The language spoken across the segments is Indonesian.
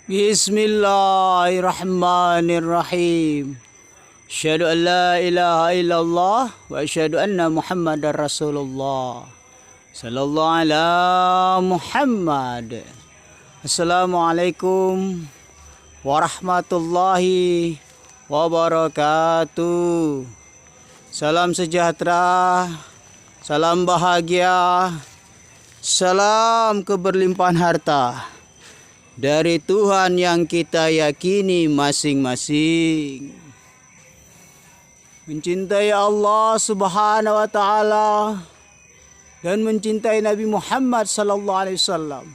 Bismillahirrahmanirrahim. Asyhadu an la ilaha illallah wa asyhadu anna Muhammadar Rasulullah. Sallallahu ala Muhammad. Assalamualaikum warahmatullahi wabarakatuh. Salam sejahtera, salam bahagia, salam keberlimpahan harta dari Tuhan yang kita yakini masing-masing. Mencintai Allah Subhanahu wa taala dan mencintai Nabi Muhammad sallallahu alaihi wasallam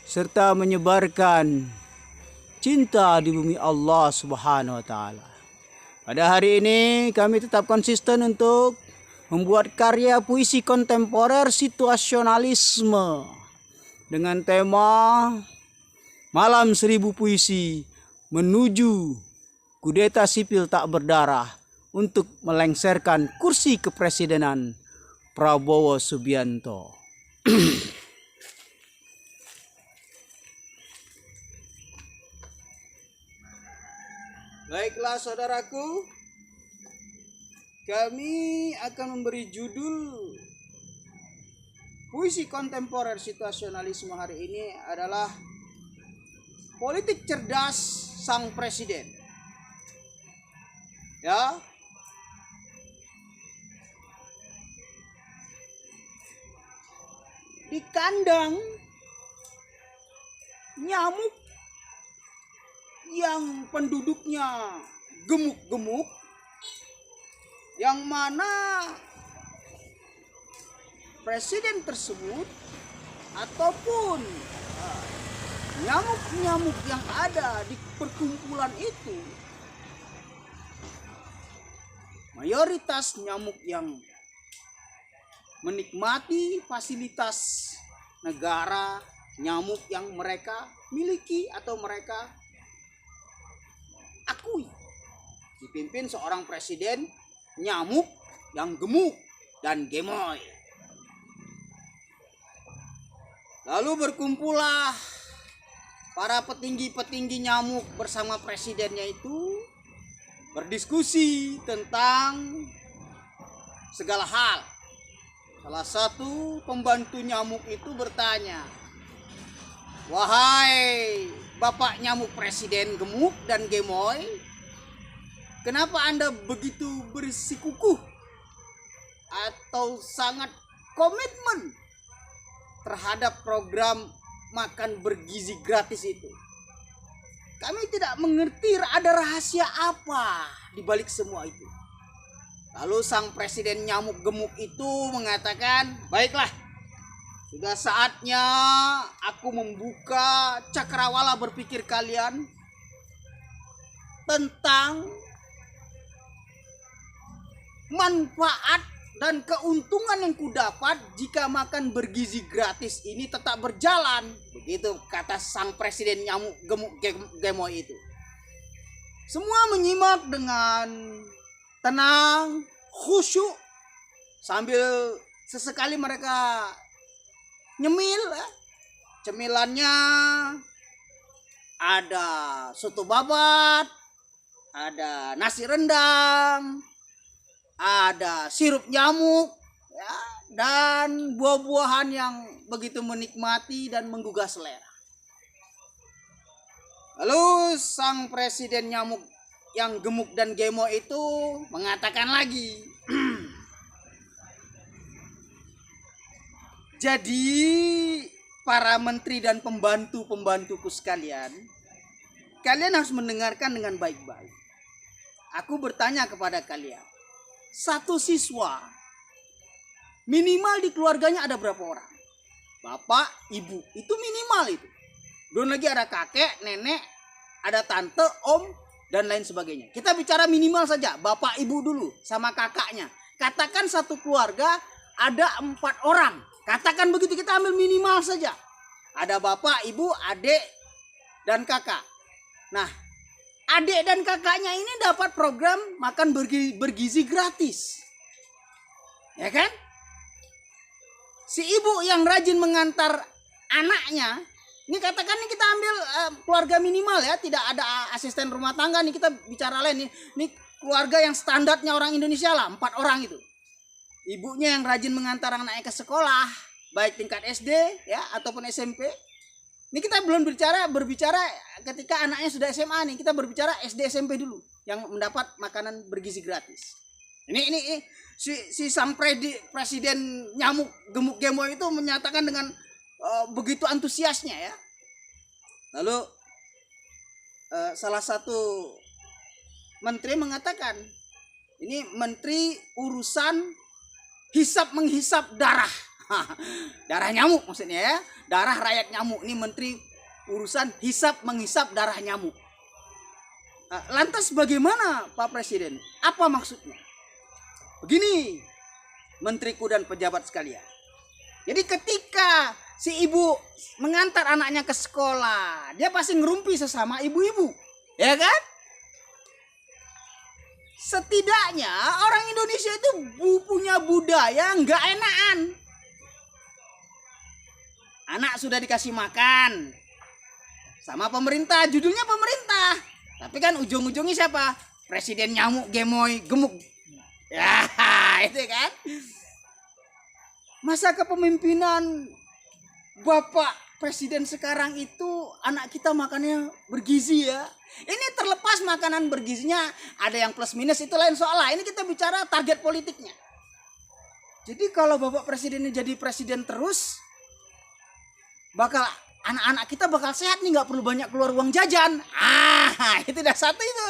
serta menyebarkan cinta di bumi Allah Subhanahu wa taala. Pada hari ini kami tetap konsisten untuk membuat karya puisi kontemporer situasionalisme dengan tema Malam Seribu Puisi menuju kudeta sipil tak berdarah untuk melengsarkan kursi kepresidenan Prabowo Subianto. Baiklah saudaraku, kami akan memberi judul puisi kontemporer situasionalisme hari ini adalah Politik Cerdas Sang Presiden. Ya. Di kandang nyamuk yang penduduknya gemuk-gemuk, yang mana presiden tersebut ataupun nyamuk-nyamuk yang ada di perkumpulan itu mayoritas nyamuk yang menikmati fasilitas negara, nyamuk yang mereka miliki atau mereka akui. Dipimpin seorang presiden nyamuk yang gemuk dan gemoy. Lalu berkumpullah para petinggi-petinggi nyamuk bersama presidennya itu berdiskusi tentang segala hal. Salah satu pembantu nyamuk itu bertanya, "Wahai Bapak nyamuk presiden gemuk dan gemoy, kenapa Anda begitu bersikukuh atau sangat komitmen terhadap program makan bergizi gratis itu? Kami tidak mengerti ada rahasia apa di balik semua itu." Lalu sang presiden nyamuk gemuk itu mengatakan, "Baiklah, sudah saatnya aku membuka cakrawala berpikir kalian tentang manfaat dan keuntungan yang kudapat jika makan bergizi gratis ini tetap berjalan." Begitu kata sang presiden nyamuk gemuk gemoy itu. Semua menyimak dengan tenang, khusyuk, sambil sesekali mereka nyemil. Cemilannya ada soto babat, ada nasi rendang, ada sirup nyamuk, ya, dan buah-buahan yang begitu menikmati dan menggugah selera. Lalu sang presiden nyamuk yang gemuk dan gemoy itu mengatakan lagi, "Jadi para menteri dan pembantu-pembantuku sekalian, kalian harus mendengarkan dengan baik-baik. Aku bertanya kepada kalian, satu siswa minimal di keluarganya ada berapa orang? Bapak, ibu, itu minimal itu. Belum lagi ada kakek, nenek, ada tante, om, dan lain sebagainya. Kita bicara minimal saja, bapak, ibu dulu, sama kakaknya. Katakan satu keluarga ada 4 orang. Katakan begitu, kita ambil minimal saja. Ada bapak, ibu, adik, dan kakak. Nah, adik dan kakaknya ini dapat program makan bergizi gratis. Ya kan? Si ibu yang rajin mengantar anaknya Ini katakan nih kita ambil keluarga minimal ya, tidak ada asisten rumah tangga nih, kita bicara lain nih. Ini keluarga yang standarnya orang Indonesia lah, 4 orang itu. Ibunya yang rajin mengantar anaknya ke sekolah, baik tingkat SD ya ataupun SMP. Ini kita belum berbicara ketika anaknya sudah SMA nih, kita berbicara SD SMP dulu yang mendapat makanan bergizi gratis. Ini si sang presiden nyamuk gemuk gemoy itu menyatakan dengan begitu antusiasnya ya. Lalu salah satu menteri mengatakan, ini menteri urusan hisap menghisap darah. Darah nyamuk maksudnya ya, darah rakyat nyamuk. Ini menteri urusan hisap menghisap darah nyamuk. Lantas bagaimana Pak Presiden? Apa maksudnya? Begini, menteriku dan pejabat sekalian. Jadi ketika si ibu mengantar anaknya ke sekolah, dia pasti ngerumpi sesama ibu-ibu, ya kan? Setidaknya orang Indonesia itu punya budaya nggak enakan. Anak sudah dikasih makan sama pemerintah, judulnya pemerintah, tapi kan ujung-ujungnya siapa? Presiden nyamuk gemoy gemuk. Ya itu kan. Masa kepemimpinan Bapak Presiden sekarang itu anak kita makannya bergizi ya. Ini terlepas makanan bergizinya ada yang plus minus, itu lain soal lah. Ini kita bicara target politiknya. Jadi kalau Bapak Presiden ini jadi presiden terus, bakal anak-anak kita bakal sehat nih, nggak perlu banyak keluar uang jajan. Itu udah satu itu.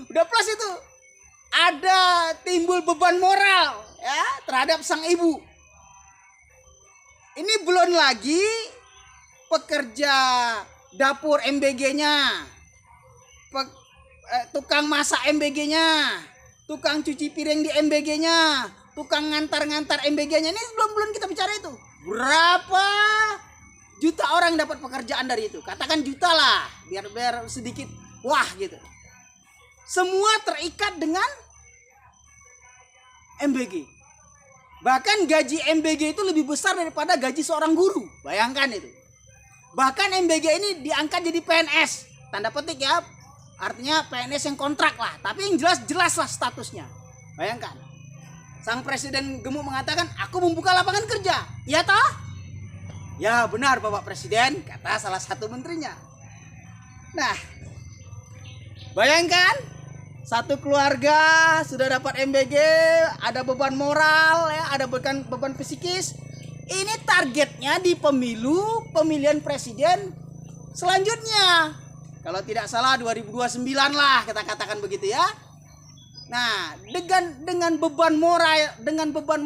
Udah plus itu. Ada timbul beban moral ya terhadap sang ibu. Ini belum lagi pekerja dapur MBG-nya, tukang masak MBG-nya, tukang cuci piring di MBG-nya, tukang ngantar-ngantar MBG-nya. Ini belum kita bicara itu. Berapa juta orang dapat pekerjaan dari itu? Katakan juta lah, biar sedikit wah gitu. Semua terikat dengan MBG. Bahkan gaji MBG itu lebih besar daripada gaji seorang guru. Bayangkan itu. Bahkan MBG ini diangkat jadi PNS. Tanda petik ya. Artinya PNS yang kontrak lah. Tapi yang jelas lah statusnya. Bayangkan. Sang presiden gemuk mengatakan, aku membuka lapangan kerja. Iya toh? Ya benar Bapak Presiden, kata salah satu menterinya. Nah, bayangkan. Satu keluarga sudah dapat MBG, ada beban moral, ya, ada beban psikis. Ini targetnya di pemilihan presiden selanjutnya. Kalau tidak salah 2029 lah, kita katakan begitu ya. Nah, dengan beban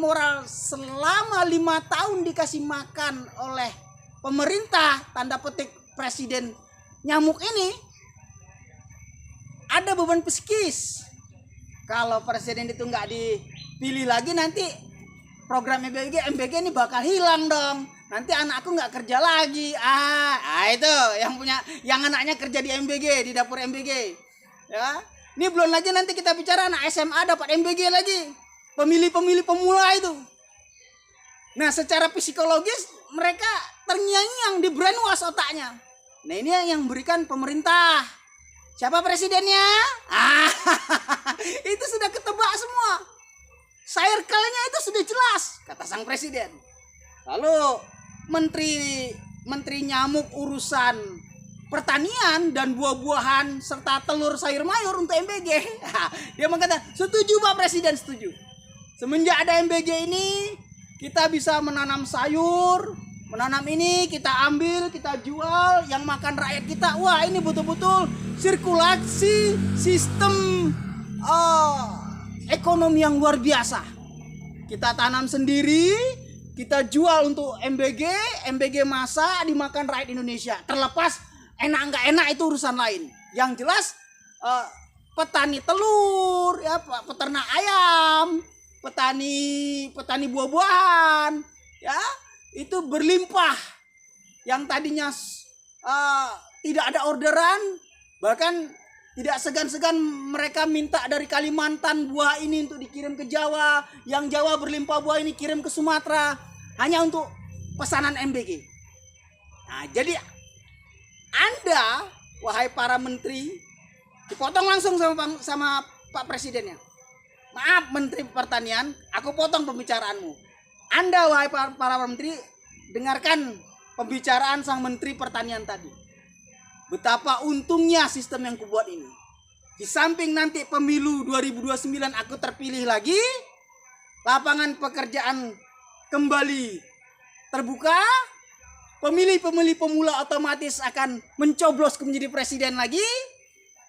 moral selama 5 tahun dikasih makan oleh pemerintah, tanda petik presiden nyamuk ini, ada beban psikis. Kalau presiden itu nggak dipilih lagi, nanti program MBG ini bakal hilang dong. Nanti anakku nggak kerja lagi. Itu yang anaknya kerja di MBG, di dapur MBG. Ya, ini belum lagi nanti kita bicara anak SMA dapat MBG lagi. Pemilih pemula itu. Nah, secara psikologis mereka terngiang-ngiang, di brainwash otaknya. Nah, ini yang berikan pemerintah. Siapa presidennya? Itu sudah ketebak semua. Circle-nya itu sudah jelas, kata sang presiden. Lalu menteri nyamuk urusan pertanian dan buah-buahan serta telur sayur mayur untuk MBG. Dia mengatakan, setuju Pak Presiden, setuju. Semenjak ada MBG ini, kita bisa menanam sayur, menanam ini, kita ambil, kita jual, yang makan rakyat kita. Wah, ini betul-betul sirkulasi sistem ekonomi yang luar biasa. Kita tanam sendiri, kita jual untuk MBG masak, dimakan rakyat Indonesia. Terlepas enak nggak enak itu urusan lain. Yang jelas petani telur, ya, peternak ayam, petani buah-buahan, ya, itu berlimpah. Yang tadinya tidak ada orderan, bahkan tidak segan-segan mereka minta dari Kalimantan buah ini untuk dikirim ke Jawa. Yang Jawa berlimpah buah ini kirim ke Sumatera, hanya untuk pesanan MBG. Nah, jadi Anda, wahai para menteri, dipotong langsung sama Pak Presidennya. Maaf Menteri Pertanian, aku potong pembicaraanmu. Anda, wahai para menteri, dengarkan pembicaraan sang Menteri Pertanian tadi. Betapa untungnya sistem yang kubuat ini. Di samping nanti pemilu 2029 aku terpilih lagi, lapangan pekerjaan kembali terbuka, pemilih-pemilih pemula otomatis akan mencoblos menjadi presiden lagi.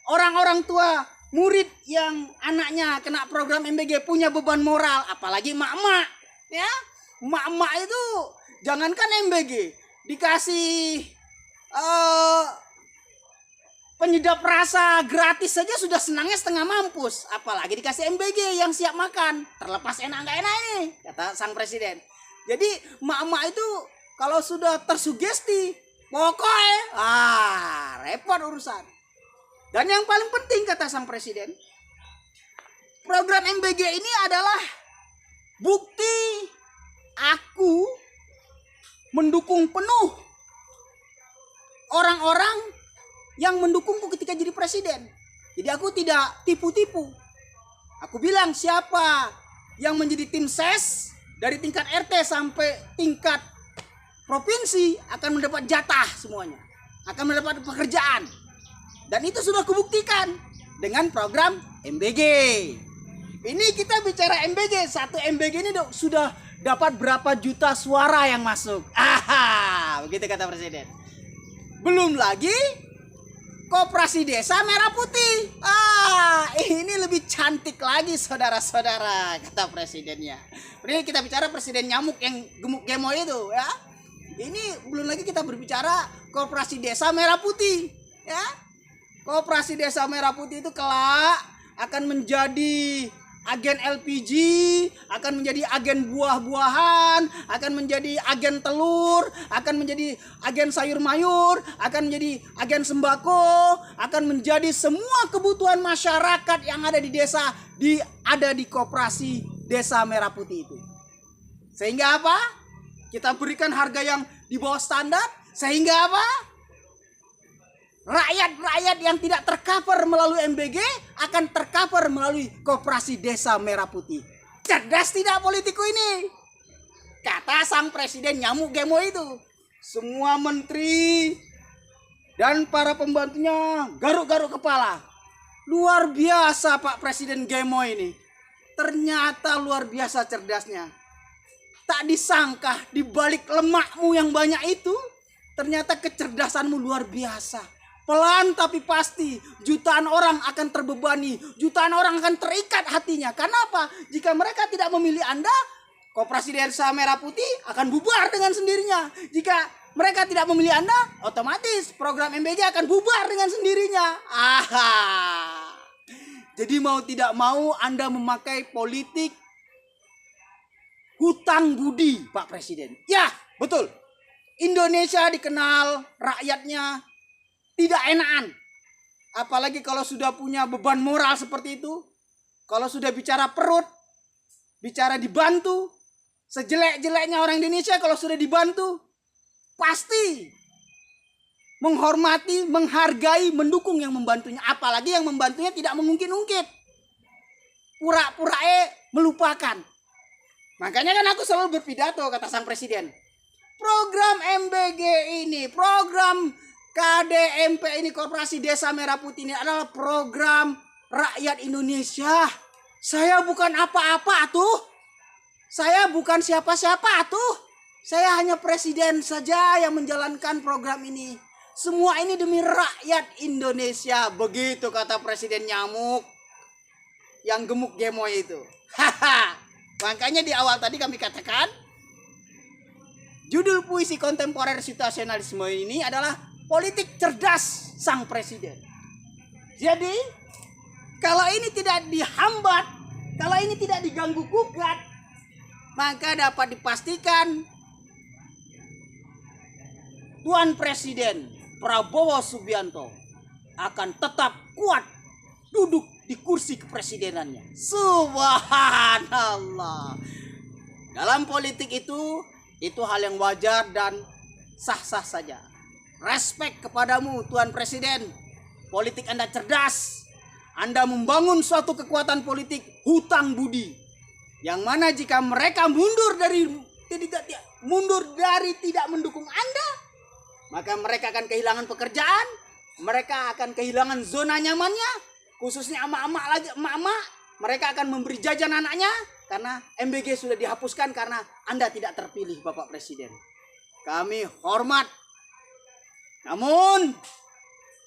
Orang-orang tua murid yang anaknya kena program MBG punya beban moral, apalagi emak-emak, ya. Emak-emak itu jangankan MBG, dikasih penyedap rasa gratis saja sudah senangnya setengah mampus, apalagi dikasih MBG yang siap makan. Terlepas enak nggak enak ini, kata sang presiden. Jadi emak-emak itu kalau sudah tersugesti, pokoknya repot urusan. Dan yang paling penting kata sang presiden, program MBG ini adalah bukti aku mendukung penuh orang-orang yang mendukungku ketika jadi presiden. Jadi aku tidak tipu-tipu. Aku bilang siapa yang menjadi tim ses dari tingkat RT sampai tingkat provinsi akan mendapat jatah semuanya, akan mendapat pekerjaan. Dan itu sudah kubuktikan dengan program MBG. Ini kita bicara MBG, satu MBG ini sudah dapat berapa juta suara yang masuk. Begitu kata presiden. Belum lagi Koperasi Desa Merah Putih. Ini lebih cantik lagi saudara-saudara, kata presidennya. Ini kita bicara presiden nyamuk yang gemuk gemoy itu, ya. Ini belum lagi kita berbicara Koperasi Desa Merah Putih, ya. Koperasi Desa Merah Putih itu kelak akan menjadi agen LPG, akan menjadi agen buah-buahan, akan menjadi agen telur, akan menjadi agen sayur mayur, akan menjadi agen sembako, akan menjadi semua kebutuhan masyarakat yang ada di desa ada di Koperasi Desa Merah Putih itu. Sehingga apa? Kita berikan harga yang di bawah standar, sehingga apa? Rakyat-rakyat yang tidak tercover melalui MBG akan tercover melalui Koperasi Desa Merah Putih. Cerdas tidak politiku ini? Kata sang presiden nyamuk gemo itu. Semua menteri dan para pembantunya garuk-garuk kepala. Luar biasa Pak Presiden gemo ini. Ternyata luar biasa cerdasnya. Tak disangka di balik lemakmu yang banyak itu, ternyata kecerdasanmu luar biasa. Pelan tapi pasti, jutaan orang akan terbebani, jutaan orang akan terikat hatinya. Kenapa? Jika mereka tidak memilih Anda, Koperasi Desa Merah Putih akan bubar dengan sendirinya. Jika mereka tidak memilih Anda, otomatis program MBG akan bubar dengan sendirinya. Jadi mau tidak mau Anda memakai politik hutang budi, Pak Presiden. Ya, betul. Indonesia dikenal rakyatnya tidak enakan. Apalagi kalau sudah punya beban moral seperti itu. Kalau sudah bicara perut, bicara dibantu. Sejelek-jeleknya orang Indonesia kalau sudah dibantu, pasti menghormati, menghargai, mendukung yang membantunya. Apalagi yang membantunya tidak mengungkit-ungkit. Pura-pura melupakan. Makanya kan aku selalu berpidato, kata sang presiden. Program MBG ini, program KDMP ini, Koperasi Desa Merah Putih ini adalah program rakyat Indonesia. Saya bukan apa-apa tuh. Saya bukan siapa-siapa tuh. Saya hanya presiden saja yang menjalankan program ini. Semua ini demi rakyat Indonesia. Begitu kata presiden nyamuk yang gemuk gemoy itu. Makanya di awal tadi kami katakan, judul puisi kontemporer situasionalisme ini adalah politik cerdas sang presiden. Jadi, kalau ini tidak dihambat, kalau ini tidak diganggu gugat, maka dapat dipastikan Tuan Presiden Prabowo Subianto akan tetap kuat duduk di kursi kepresidenannya. Subhanallah. Dalam politik itu hal yang wajar dan sah-sah saja. respect kepadamu Tuan Presiden. Politik Anda cerdas. Anda membangun suatu kekuatan politik hutang budi. Yang mana jika mereka mundur dari tidak mendukung Anda, maka mereka akan kehilangan pekerjaan, mereka akan kehilangan zona nyamannya, khususnya emak-emak, mereka akan memberi jajan anaknya karena MBG sudah dihapuskan karena Anda tidak terpilih Bapak Presiden. Kami hormat. Namun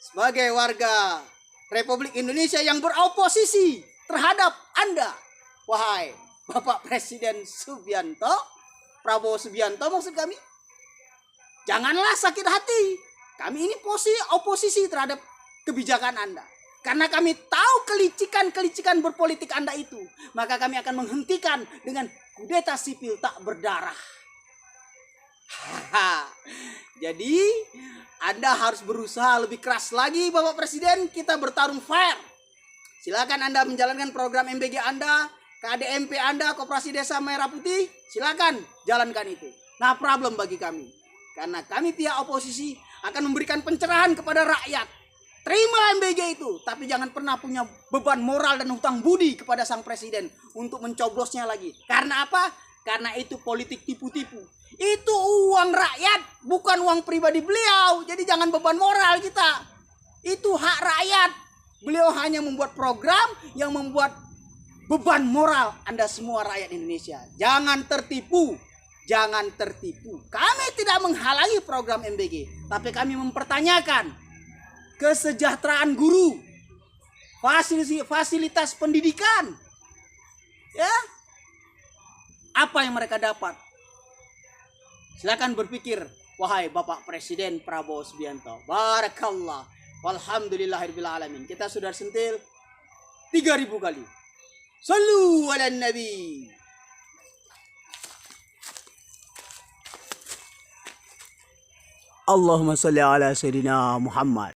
sebagai warga Republik Indonesia yang beroposisi terhadap Anda, wahai Bapak Presiden Prabowo Subianto maksud kami, janganlah sakit hati. Kami ini oposisi terhadap kebijakan Anda. Karena kami tahu kelicikan berpolitik Anda itu. Maka kami akan menghentikan dengan kudeta sipil tak berdarah. Jadi Anda harus berusaha lebih keras lagi Bapak Presiden. Kita bertarung fair. Silakan Anda menjalankan program MBG Anda, KDMP Anda, Koperasi Desa Merah Putih. Silakan jalankan itu. Nah, problem bagi kami. Karena kami pihak oposisi akan memberikan pencerahan kepada rakyat. Terima MBG itu, tapi jangan pernah punya beban moral dan hutang budi kepada sang presiden untuk mencoblosnya lagi. Karena apa? Karena itu politik tipu-tipu. Itu uang rakyat, bukan uang pribadi beliau. Jadi jangan beban moral kita. Itu hak rakyat. Beliau hanya membuat program yang membuat beban moral Anda semua rakyat Indonesia. Jangan tertipu. Jangan tertipu. Kami tidak menghalangi program MBG, tapi kami mempertanyakan kesejahteraan guru, fasilitas pendidikan, ya, apa yang mereka dapat. Silakan berpikir, wahai Bapak Presiden Prabowo Subianto. Barakallah, walhamdulillahirabbil alamin. Kita sudah sentil 3000 kali. Sallu ala nabi. Allahumma salli ala Sayyidina Muhammad.